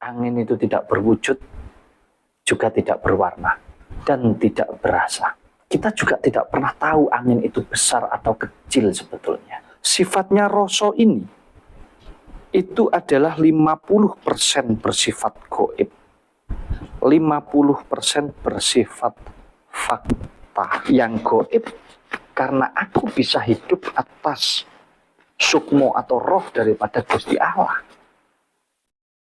Angin itu tidak berwujud, juga tidak berwarna, dan tidak berasa. Kita juga tidak pernah tahu angin itu besar atau kecil sebetulnya. Sifatnya rasa ini, itu adalah 50% bersifat gaib, 50% bersifat fakta. Yang gaib, karena aku bisa hidup atas sukmo atau roh daripada Gusti Allah,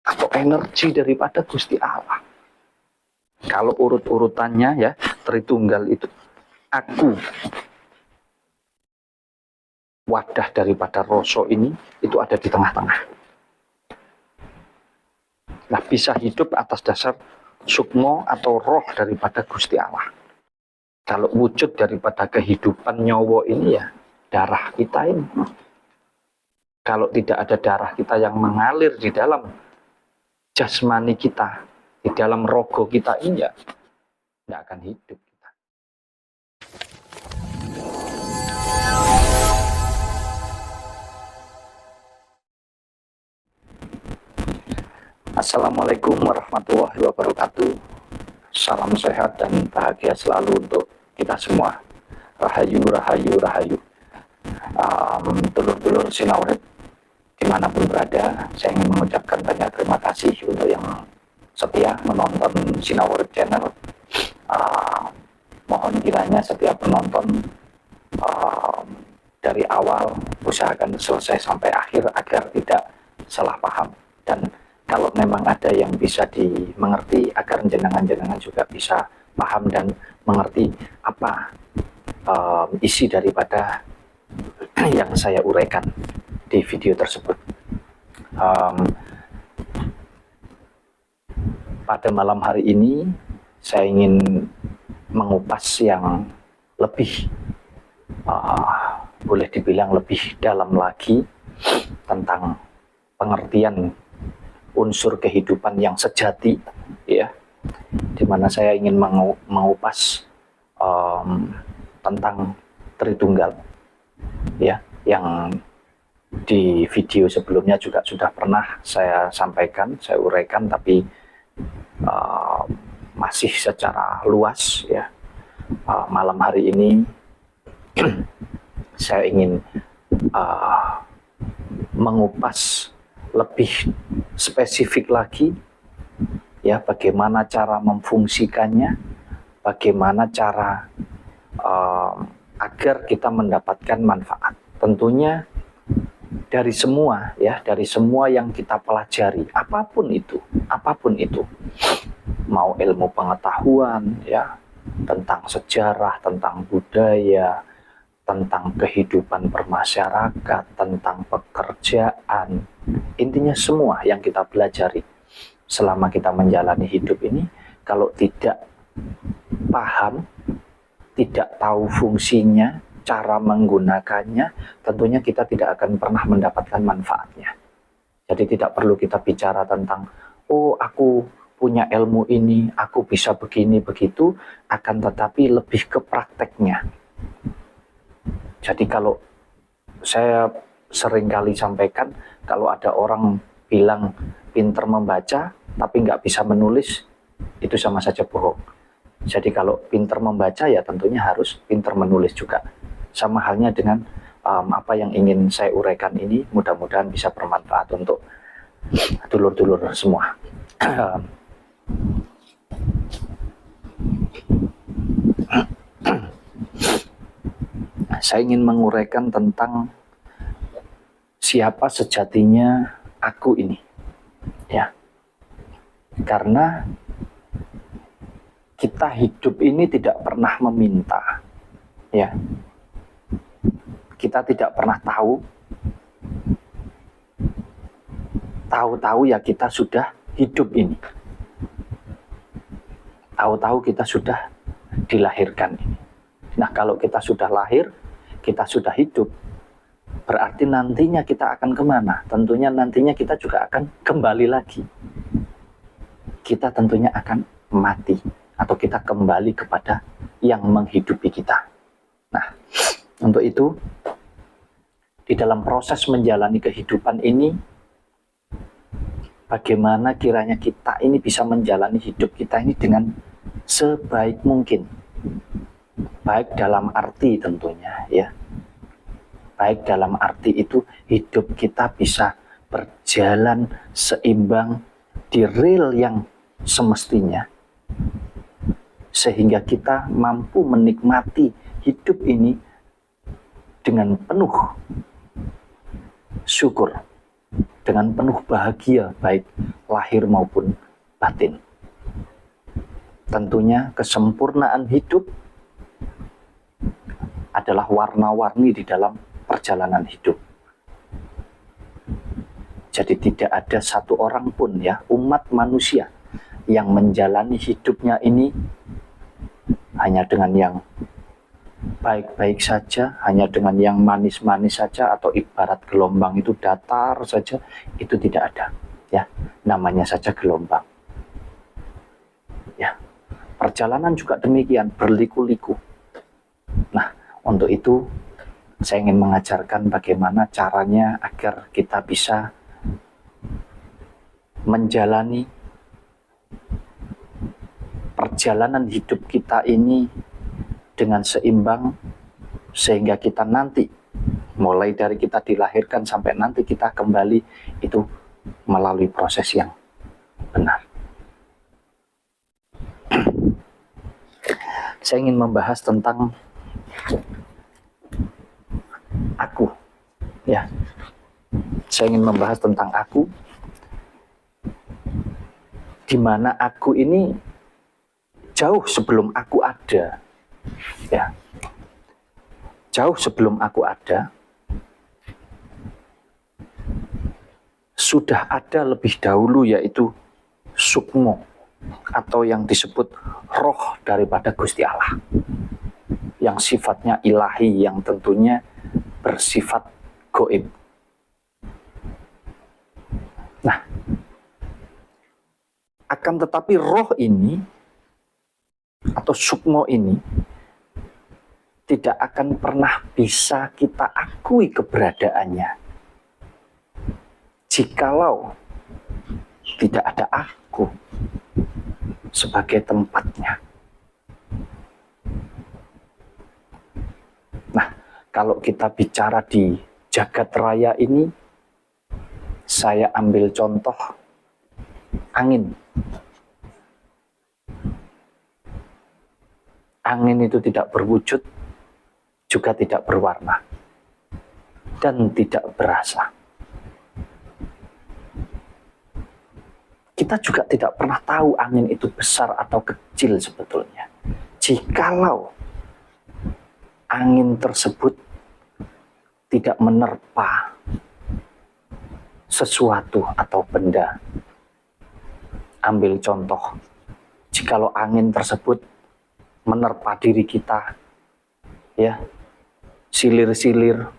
atau energi daripada Gusti Allah. Kalau urut-urutannya ya, Tritunggal itu aku, wadah daripada rasa ini, itu ada di tengah-tengah. Nah, bisa hidup atas dasar sukmo atau roh daripada Gusti Allah. Kalau wujud daripada kehidupan nyawa ini ya darah kita ini. Kalau tidak ada darah kita yang mengalir di dalam jasmani kita, di dalam rogo kita ini ya tidak akan hidup kita. Assalamualaikum warahmatullahi wabarakatuh. Salam sehat dan bahagia selalu untuk kita semua. Rahayu, rahayu, rahayu. Dulur-dulur Sinawurit dimanapun berada, saya ingin mengucapkan banyak terima kasih untuk yang setia menonton Sinawurit Channel. Mohon kiranya setiap penonton dari awal usahakan selesai sampai akhir agar tidak salah paham, dan kalau memang ada yang bisa dimengerti agar jenengan-jenengan juga bisa paham dan mengerti apa isi daripada yang saya uraikan di video tersebut. Pada malam hari ini saya ingin mengupas yang lebih boleh dibilang lebih dalam lagi tentang pengertian unsur kehidupan yang sejati, ya, dimana saya ingin mengupas tentang Tritunggal, ya, yang di video sebelumnya juga sudah pernah saya sampaikan, saya uraikan, tapi masih secara luas, ya. Malam hari ini saya ingin mengupas lebih spesifik lagi, ya, bagaimana cara memfungsikannya, bagaimana cara agar kita mendapatkan manfaat. Tentunya dari semua, ya, dari semua yang kita pelajari, apapun itu, mau ilmu pengetahuan, ya, tentang sejarah, tentang budaya, tentang kehidupan bermasyarakat, tentang pekerjaan, intinya semua yang kita pelajari selama kita menjalani hidup ini, kalau tidak paham, tidak tahu fungsinya, cara menggunakannya, tentunya kita tidak akan pernah mendapatkan manfaatnya. Jadi tidak perlu kita bicara tentang, oh aku punya ilmu ini, aku bisa begini, begitu, akan tetapi lebih ke prakteknya. Jadi kalau saya seringkali sampaikan, kalau ada orang bilang pinter membaca, tapi nggak bisa menulis, itu sama saja bohong. Jadi kalau pinter membaca ya tentunya harus pinter menulis juga. Sama halnya dengan apa yang ingin saya uraikan ini, mudah-mudahan bisa bermanfaat untuk dulur-dulur semua. Saya ingin menguraikan tentang siapa sejatinya aku ini, ya. Karena kita hidup ini tidak pernah meminta, ya. Kita tidak pernah tahu ya kita sudah hidup ini. Tahu-tahu kita sudah dilahirkan ini. Nah, kalau kita sudah lahir, kita sudah hidup, berarti nantinya kita akan kemana? Tentunya nantinya kita juga akan kembali lagi. Kita tentunya akan mati, atau kita kembali kepada yang menghidupi kita. Nah, untuk itu, di dalam proses menjalani kehidupan ini, bagaimana kiranya kita ini bisa menjalani hidup kita ini dengan sebaik mungkin. Baik dalam arti tentunya ya. Baik dalam arti itu hidup kita bisa berjalan seimbang di rel yang semestinya, sehingga kita mampu menikmati hidup ini dengan penuh syukur, dengan penuh bahagia baik lahir maupun batin. Tentunya kesempurnaan hidup adalah warna-warni di dalam perjalanan hidup. Jadi tidak ada satu orang pun ya, umat manusia yang menjalani hidupnya ini hanya dengan yang baik-baik saja, hanya dengan yang manis-manis saja, atau ibarat gelombang itu datar saja, itu tidak ada. Ya, namanya saja gelombang. Ya, perjalanan juga demikian, berliku-liku. Nah, untuk itu saya ingin mengajarkan bagaimana caranya agar kita bisa menjalani perjalanan hidup kita ini dengan seimbang, sehingga kita nanti, mulai dari kita dilahirkan sampai nanti kita kembali, itu melalui proses yang benar. Saya ingin membahas tentang aku, ya. Saya ingin membahas tentang aku, di mana aku ini jauh sebelum aku ada, ya. Jauh sebelum aku ada, sudah ada lebih dahulu, yaitu sukmo, atau yang disebut roh daripada Gusti Allah, yang sifatnya ilahi, yang tentunya bersifat goib. Nah, akan tetapi roh ini atau sukmo ini tidak akan pernah bisa kita akui keberadaannya jikalau tidak ada aku sebagai tempatnya. Nah, kalau kita bicara di jagat raya ini, saya ambil contoh angin. Angin itu tidak berwujud, juga tidak berwarna, dan tidak berasa. Kita juga tidak pernah tahu angin itu besar atau kecil sebetulnya. Jikalau angin tersebut tidak menerpa sesuatu atau benda. Ambil contoh, jikalau angin tersebut menerpa diri kita, ya, silir-silir,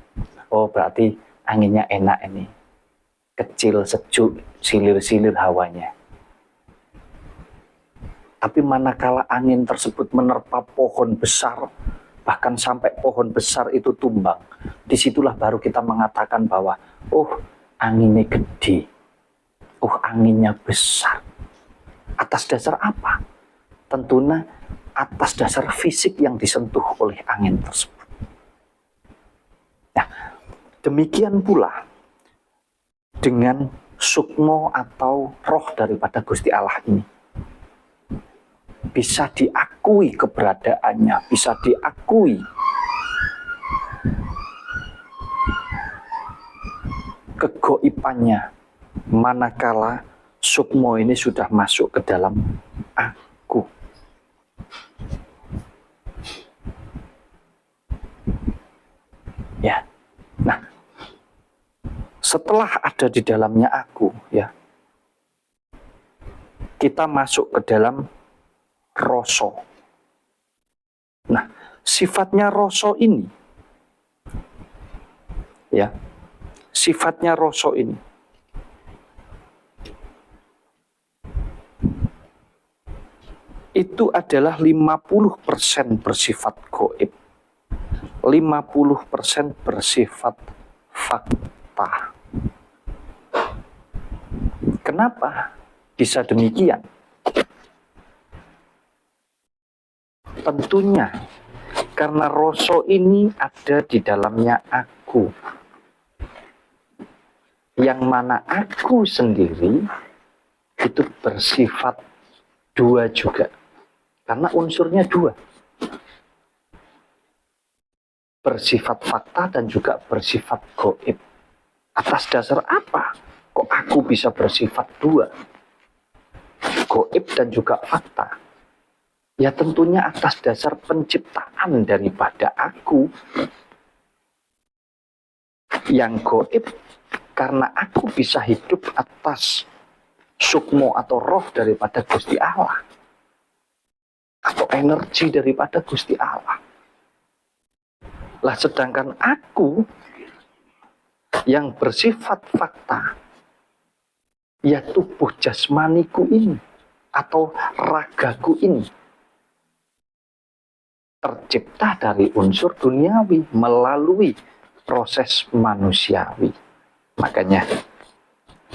oh berarti anginnya enak ini, kecil, sejuk, silir-silir hawanya. Tapi manakala angin tersebut menerpa pohon besar, bahkan sampai pohon besar itu tumbang, disitulah baru kita mengatakan bahwa, oh anginnya gede, oh anginnya besar. Atas dasar apa? Tentunya atas dasar fisik yang disentuh oleh angin tersebut. Nah, demikian pula dengan sukmo atau roh daripada Gusti Allah ini. Bisa diakui keberadaannya, bisa diakui kegoibannya, manakala sukmo ini sudah masuk ke dalam aku. Ya. Nah, setelah ada di dalamnya aku, ya, kita masuk ke dalam roso. Nah, sifatnya roso ini, ya, sifatnya roso ini itu adalah 50% bersifat goib, 50% bersifat fakta. Kenapa bisa demikian? Tentunya karena rasa ini ada di dalamnya aku, yang mana aku sendiri itu bersifat dua juga, karena unsurnya dua, bersifat fakta dan juga bersifat gaib. Atas dasar apa kok aku bisa bersifat dua, gaib dan juga fakta? Ya tentunya atas dasar penciptaan daripada aku yang gaib, karena aku bisa hidup atas sukmo atau roh daripada Gusti Allah, atau energi daripada Gusti Allah. Lah sedangkan aku yang bersifat fakta, ya tubuh jasmaniku ini atau ragaku ini tercipta dari unsur duniawi melalui proses manusiawi. Makanya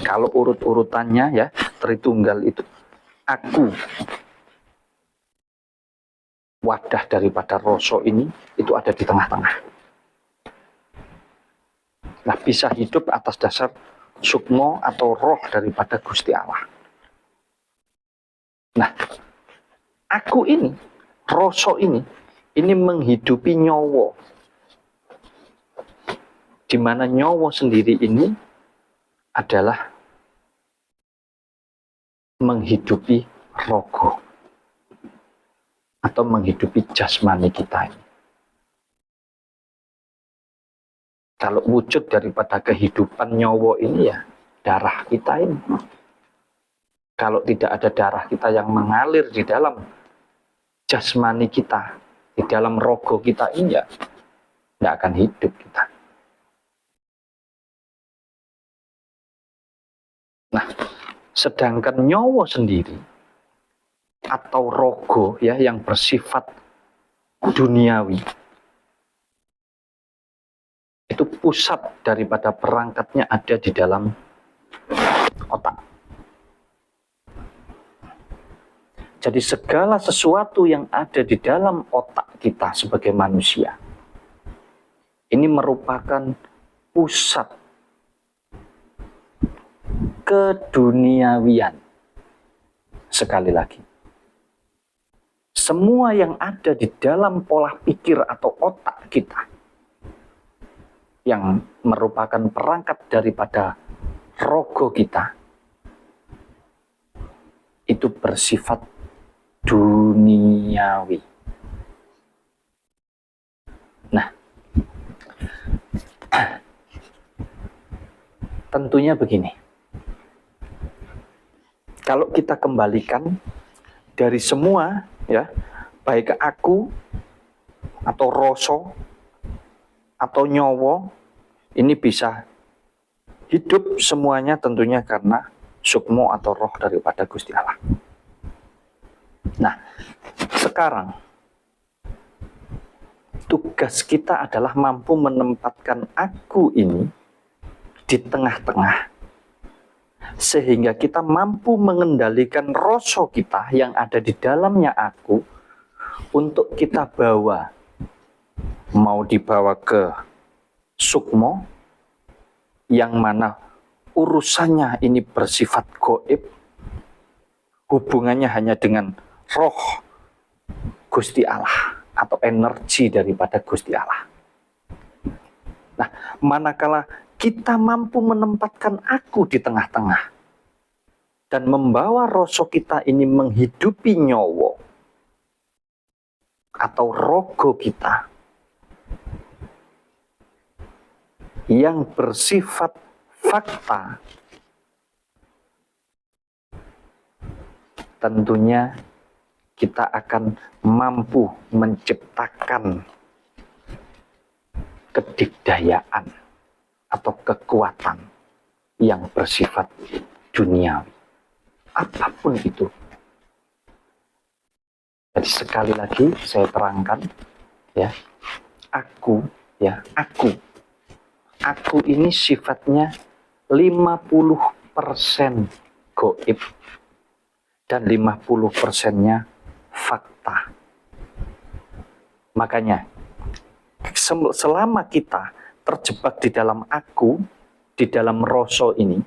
kalau urut-urutannya ya Tritunggal itu, aku wadah daripada rasa ini itu ada di tengah-tengah. Nah, bisa hidup atas dasar sukmo atau roh daripada Gusti Allah. Nah, aku ini, rasa ini menghidupi nyawa, di mana nyawa sendiri ini adalah menghidupi rogo atau menghidupi jasmani kita ini. Kalau wujud daripada kehidupan nyawa ini ya darah kita ini. Kalau tidak ada darah kita yang mengalir di dalam jasmani kita, di dalam rogo kita ini ya tidak akan hidup kita. Nah, sedangkan nyawa sendiri atau rogo ya yang bersifat duniawi, itu pusat daripada perangkatnya ada di dalam otak. Jadi segala sesuatu yang ada di dalam otak kita sebagai manusia, ini merupakan pusat keduniawian. Sekali lagi, semua yang ada di dalam pola pikir atau otak kita, yang merupakan perangkat daripada rogo kita, itu bersifat duniawi. Nah, tentunya begini. Kalau kita kembalikan dari semua ya, baik aku atau rasa atau nyawa, ini bisa hidup semuanya tentunya karena sukmo atau roh daripada Gusti Allah. Nah, sekarang tugas kita adalah mampu menempatkan aku ini di tengah-tengah, sehingga kita mampu mengendalikan rasa kita yang ada di dalamnya aku untuk kita bawa, mau dibawa ke sukmo yang mana urusannya ini bersifat gaib, hubungannya hanya dengan roh Gusti Allah atau energi daripada Gusti Allah. Nah, manakala kita mampu menempatkan aku di tengah-tengah dan membawa rasa kita ini menghidupi nyawa atau rogo kita yang bersifat fakta, tentunya kita akan mampu menciptakan kedikdayaan atau kekuatan yang bersifat duniawi, apapun itu. Jadi sekali lagi saya terangkan ya, aku ini sifatnya 50% goib dan 50%-nya fakta. Makanya selama kita terjebak di dalam aku, di dalam rasa ini,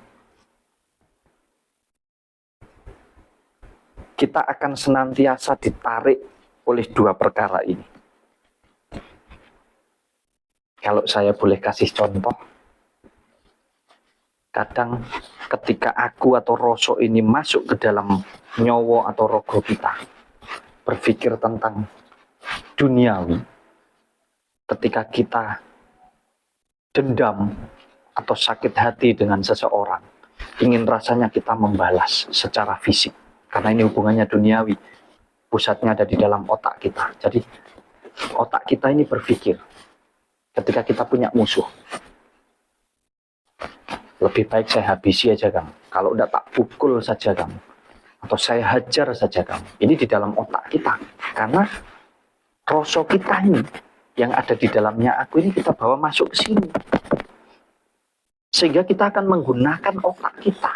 kita akan senantiasa ditarik oleh dua perkara ini. Kalau saya boleh kasih contoh, kadang ketika aku atau rasa ini masuk ke dalam nyawa atau rogo kita, berpikir tentang duniawi, ketika kita dendam atau sakit hati dengan seseorang, ingin rasanya kita membalas secara fisik, karena ini hubungannya duniawi, pusatnya ada di dalam otak kita. Jadi otak kita ini berpikir, ketika kita punya musuh, lebih baik saya habisi aja kamu, kalau udah tak pukul saja kamu, atau saya hajar saja kamu. Ini di dalam otak kita, karena rasa kita ini yang ada di dalamnya aku ini kita bawa masuk ke sini, sehingga kita akan menggunakan otak kita.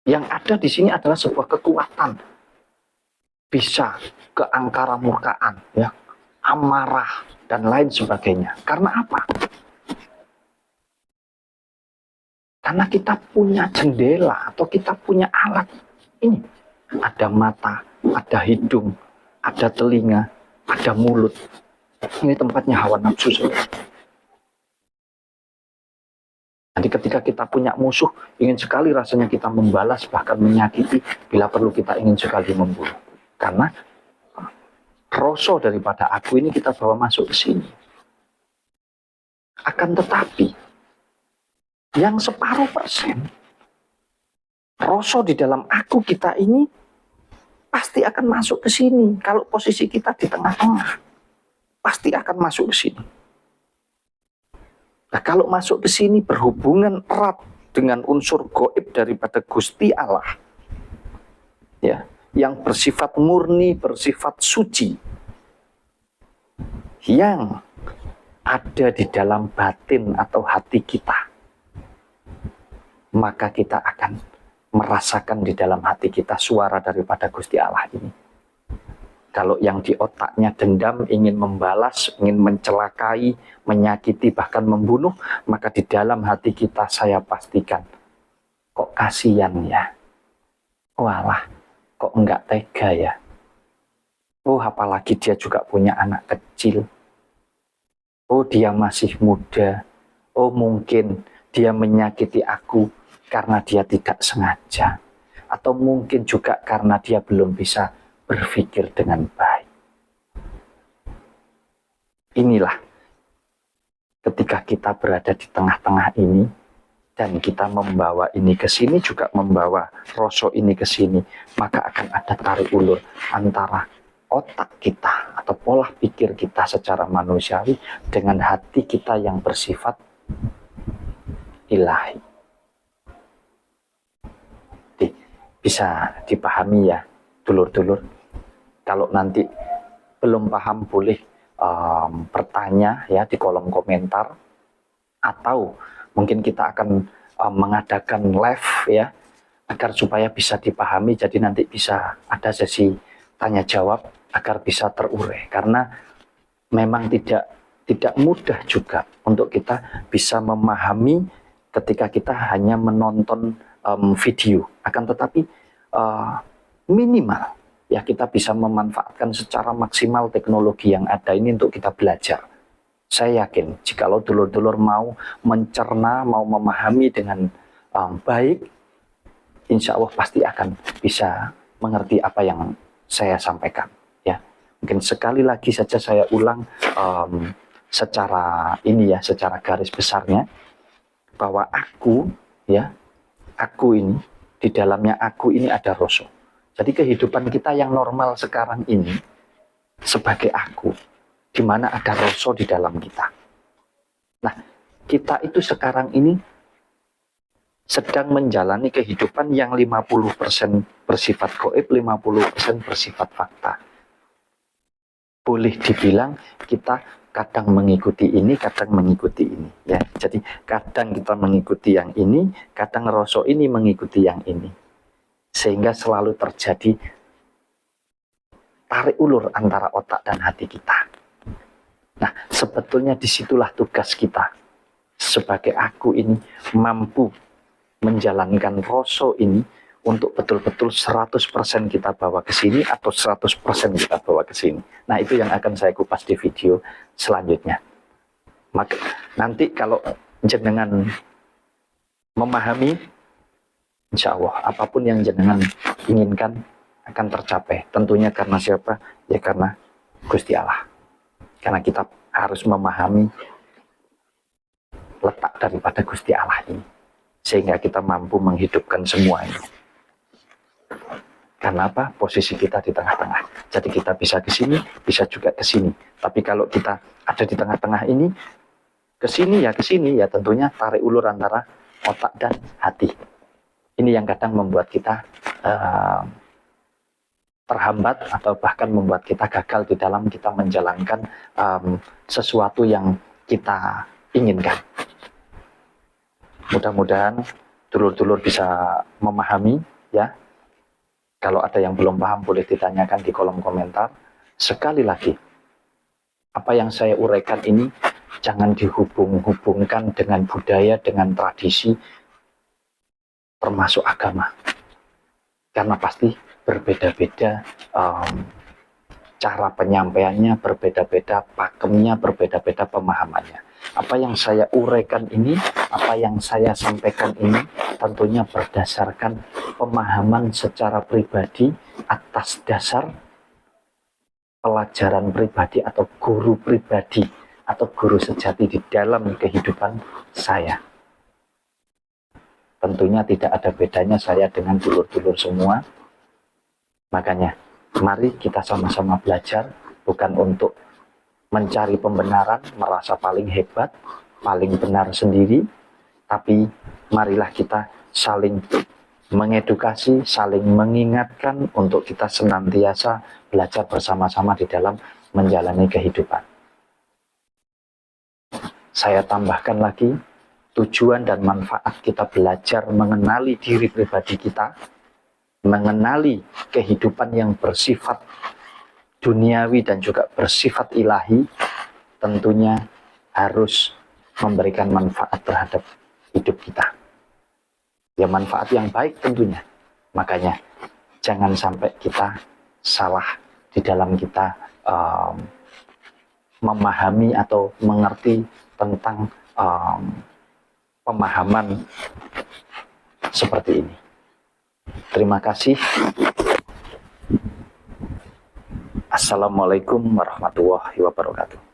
Yang ada di sini adalah sebuah kekuatan, bisa keangkara murkaan, ya, amarah dan lain sebagainya. Karena apa? Karena kita punya jendela atau kita punya alat. Ini ada mata, ada hidung, ada telinga, ada mulut. Ini tempatnya hawa nafsu. Nanti ketika kita punya musuh, ingin sekali rasanya kita membalas, bahkan menyakiti, bila perlu kita ingin sekali membunuh. Karena rasa daripada aku ini kita bawa masuk ke sini. Akan tetapi, yang separuh persen, rasa di dalam aku kita ini pasti akan masuk ke sini. Kalau posisi kita di tengah-tengah, pasti akan masuk ke sini. Nah, kalau masuk ke sini berhubungan erat dengan unsur gaib daripada Gusti Allah, ya, yang bersifat murni, bersifat suci, yang ada di dalam batin atau hati kita, maka kita akan merasakan di dalam hati kita suara daripada Gusti Allah ini. Kalau yang di otaknya dendam, ingin membalas, ingin mencelakai, menyakiti, bahkan membunuh, maka di dalam hati kita saya pastikan, kok kasihan ya, walah, kok enggak tega ya, oh apalagi dia juga punya anak kecil, oh dia masih muda, oh mungkin dia menyakiti aku karena dia tidak sengaja, atau mungkin juga karena dia belum bisa berpikir dengan baik. Inilah ketika kita berada di tengah-tengah ini dan kita membawa ini ke sini, juga membawa rasa ini ke sini, maka akan ada tarik ulur antara otak kita atau pola pikir kita secara manusiawi dengan hati kita yang bersifat ilahi. Bisa dipahami ya, dulur-dulur? Kalau nanti belum paham boleh bertanya ya di kolom komentar, atau mungkin kita akan mengadakan live ya, agar supaya bisa dipahami, jadi nanti bisa ada sesi tanya jawab agar bisa terurai, karena memang tidak mudah juga untuk kita bisa memahami ketika kita hanya menonton video, akan tetapi minimal ya kita bisa memanfaatkan secara maksimal teknologi yang ada ini untuk kita belajar. Saya yakin jikalau dulur-dulur mau mencerna, mau memahami dengan baik, insya Allah pasti akan bisa mengerti apa yang saya sampaikan. Ya, mungkin sekali lagi saja saya ulang secara ini ya, secara garis besarnya, bahwa aku ya, aku ini, di dalamnya aku ini ada rasa. Jadi kehidupan kita yang normal sekarang ini sebagai aku, di mana ada rasa di dalam kita. Nah, kita itu sekarang ini sedang menjalani kehidupan yang 50% bersifat gaib, 50% bersifat fakta. Boleh dibilang kita kadang mengikuti ini, kadang mengikuti ini. Ya, jadi kadang kita mengikuti yang ini, kadang rasa ini mengikuti yang ini, sehingga selalu terjadi tarik ulur antara otak dan hati kita. Nah, sebetulnya disitulah tugas kita sebagai aku ini mampu menjalankan rasa ini untuk betul-betul 100% kita bawa ke sini atau 100% kita bawa ke sini. Nah, itu yang akan saya kupas di video selanjutnya. Maka nanti kalau jenengan memahami, insya Allah apapun yang jenengan inginkan akan tercapai. Tentunya karena siapa? Ya karena Gusti Allah. Karena kita harus memahami letak daripada Gusti Allah ini, sehingga kita mampu menghidupkan semua ini. Karena apa? Posisi kita di tengah-tengah. Jadi kita bisa ke sini, bisa juga ke sini. Tapi kalau kita ada di tengah-tengah ini, ke sini ya tentunya tarik ulur antara otak dan hati. Ini yang kadang membuat kita terhambat atau bahkan membuat kita gagal di dalam kita menjalankan sesuatu yang kita inginkan. Mudah-mudahan dulur-dulur bisa memahami ya. Kalau ada yang belum paham boleh ditanyakan di kolom komentar. Sekali lagi, apa yang saya uraikan ini jangan dihubung-hubungkan dengan budaya, dengan tradisi, termasuk agama. Karena pasti berbeda-beda cara penyampaiannya, berbeda-beda pakemnya, berbeda-beda pemahamannya. Apa yang saya uraikan ini, apa yang saya sampaikan ini tentunya berdasarkan pemahaman secara pribadi atas dasar pelajaran pribadi atau guru pribadi atau guru sejati di dalam kehidupan saya. Tentunya tidak ada bedanya saya dengan dulur-dulur semua. Makanya mari kita sama-sama belajar, bukan untuk mencari pembenaran, merasa paling hebat, paling benar sendiri, tapi marilah kita saling mengedukasi, saling mengingatkan untuk kita senantiasa belajar bersama-sama di dalam menjalani kehidupan. Saya tambahkan lagi, tujuan dan manfaat kita belajar mengenali diri pribadi kita, mengenali kehidupan yang bersifat duniawi dan juga bersifat ilahi, tentunya harus memberikan manfaat terhadap hidup kita. Ya, manfaat yang baik tentunya. Makanya jangan sampai kita salah di dalam kita memahami atau mengerti tentang pemahaman seperti ini. Terima kasih. Assalamualaikum warahmatullahi wabarakatuh.